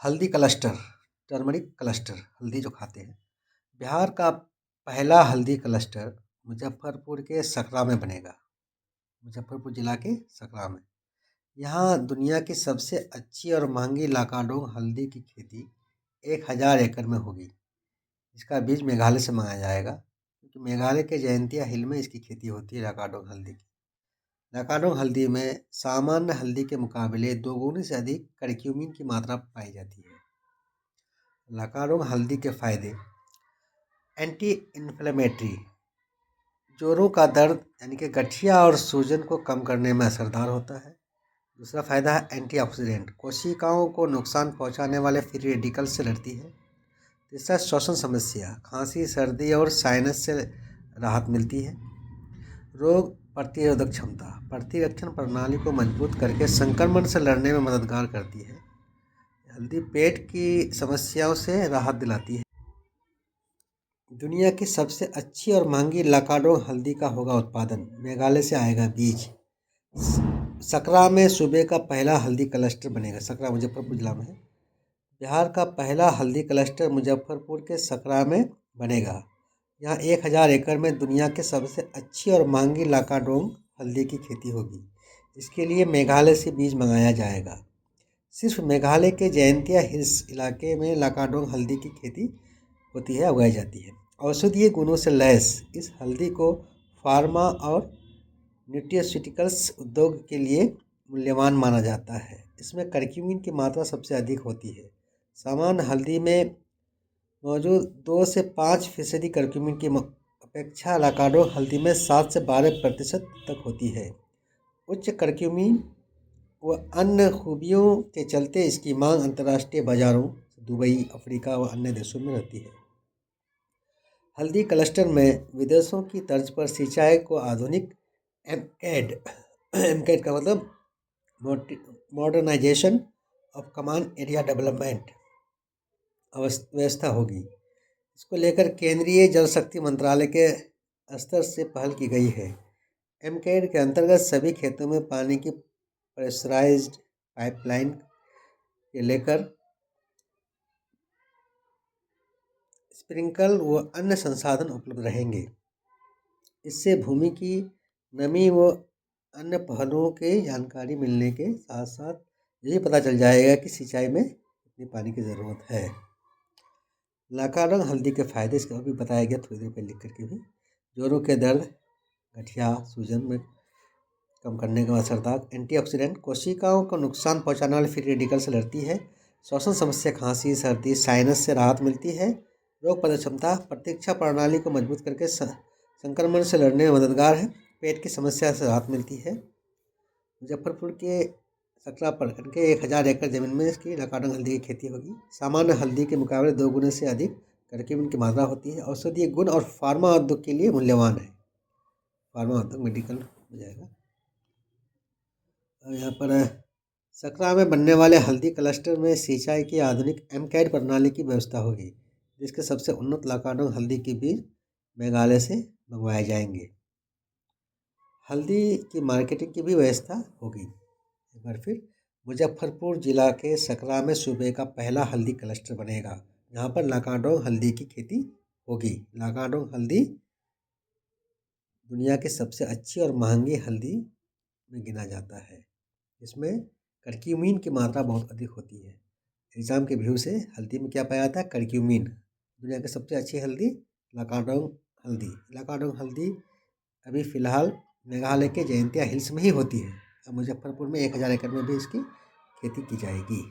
हल्दी cluster, turmeric cluster, हल्दी जो खाते हैं। बिहार का पहला हल्दी क्लस्टर मुजफ्फरपुर के सकरा में बनेगा। मुजफ्फरपुर जिला के सकरा में। यहाँ दुनिया की सबसे अच्छी और महंगी लाकाडोंग हल्दी की खेती 1000 एकड़ में होगी। इसका बीज मेघालय से मंगाया जाएगा, क्योंकि मेघालय के जयंतिया हिल में इसकी खेती होती है लाकाडोंग हल्दी की। लाकाडोंग हल्दी में सामान्य हल्दी के मुकाबले 2 गुने से अधिक करक्यूमिन की मात्रा पाई जाती है। लाकाडोंग हल्दी के फायदे: एंटी इन्फ्लेमेटरी, जोड़ों का दर्द यानी कि गठिया और सूजन को कम करने में असरदार होता है। दूसरा फायदा है एंटीऑक्सीडेंट, कोशिकाओं को नुकसान पहुंचाने वाले फ्री रेडिकल से लड़ती है। तीसरा श्वसन समस्या, खांसी, सर्दी और साइनस से राहत मिलती है। रोग प्रतिरोधक क्षमता, प्रतिरक्षण प्रणाली को मजबूत करके संक्रमण से लड़ने में मददगार करती है। हल्दी पेट की समस्याओं से राहत दिलाती है। दुनिया की सबसे अच्छी और महंगी लाकाडोंग हल्दी का होगा उत्पादन, मेघालय से आएगा बीज। सकरा में सूबे का पहला हल्दी क्लस्टर बनेगा। सकरा मुजफ्फरपुर जिला में है। बिहार का पहला हल्दी क्लस्टर मुजफ्फरपुर के सकरा में बनेगा। यहाँ 1000 एकड़ में दुनिया के सबसे अच्छी और महंगी लाकाडोंग हल्दी की खेती होगी। इसके लिए मेघालय से बीज मंगाया जाएगा। सिर्फ मेघालय के जयंतिया हिल्स इलाके में लाकाडोंग हल्दी की खेती होती है, उगाई जाती है। औषधीय गुणों से लैस इस हल्दी को फार्मा और न्यूट्रास्यूटिकल्स उद्योग के लिए मूल्यवान माना जाता है। इसमें करक्यूमिन की मात्रा सबसे अधिक होती है। सामान्य हल्दी में मौजूद 2 से 5% करक्यूमिन की अपेक्षा लाकाडोंग हल्दी में 7 से 12% तक होती है। उच्च करक्यूमिन व अन्य खूबियों के चलते इसकी मांग अंतर्राष्ट्रीय बाजारों, दुबई, अफ्रीका व अन्य देशों में रहती है। हल्दी क्लस्टर में विदेशों की तर्ज पर सिंचाई को आधुनिक एमकेड का मतलब modernisation of command area development व्यवस्था होगी। इसको लेकर केंद्रीय जल शक्ति मंत्रालय के स्तर से पहल की गई है। एमकेड के अंतर्गत सभी खेतों में पानी की प्रेशराइज्ड पाइपलाइन के लेकर स्प्रिंकल व अन्य संसाधन उपलब्ध रहेंगे। इससे भूमि की नमी व अन्य पहलुओं की जानकारी मिलने के साथ साथ यही पता चल जाएगा कि सिंचाई में कितनी पानी की ज़रूरत है। लाकाडोंग हल्दी के फायदे इसका भी बताया गया थोड़ी देर पहले लिख करके भी। जोड़ों के दर्द, गठिया, सूजन में कम करने का असरदार। एंटीऑक्सीडेंट, कोशिकाओं को नुकसान पहुंचाने वाले फ्री रेडिकल से लड़ती है। श्वसन समस्या, खांसी, सर्दी, साइनस से राहत मिलती है। रोग प्रतिरोधक क्षमता, प्रतिरक्षा प्रणाली को मजबूत करके संक्रमण से लड़ने में मददगार है। पेट की समस्या से राहत मिलती है। मुजफ्फरपुर के सकरा प्रखंड के 1000 एकड़ जमीन में इसकी लाकाडोंग हल्दी की खेती होगी। सामान्य हल्दी के मुकाबले 2 गुने से अधिक करक्यूमिन की मात्रा होती है। औषधीय गुण और फार्मा उद्योग के लिए मूल्यवान है। फार्मा उद्योग, मेडिकल हो जाएगा। और यहाँ पर सकरा में बनने वाले हल्दी क्लस्टर में सिंचाई की आधुनिक एमकेड प्रणाली की व्यवस्था होगी, जिसके सबसे उन्नत लाकाडोंग हल्दी के बीज मेघालय से मंगवाए जाएंगे। हल्दी की मार्केटिंग की भी व्यवस्था होगी। एक बार फिर, मुजफ्फरपुर जिला के सकरा में सूबे का पहला हल्दी क्लस्टर बनेगा, जहाँ पर लाकाडोंग हल्दी की खेती होगी। लाकाडोंग हल्दी दुनिया की सबसे अच्छी और महंगी हल्दी में गिना जाता है। इसमें करक्यूमिन की मात्रा बहुत अधिक होती है। एग्जाम के व्यू से हल्दी में क्या पाया जाता है? करक्यूमिन। दुनिया की सबसे अच्छी हल्दी लाकाडोंग हल्दी। लाकाडोंग हल्दी अभी फ़िलहाल मेघालय के जयंतिया हिल्स में ही होती है। अब मुजफ्फरपुर में 1000 एकड़ में भी इसकी खेती की जाएगी।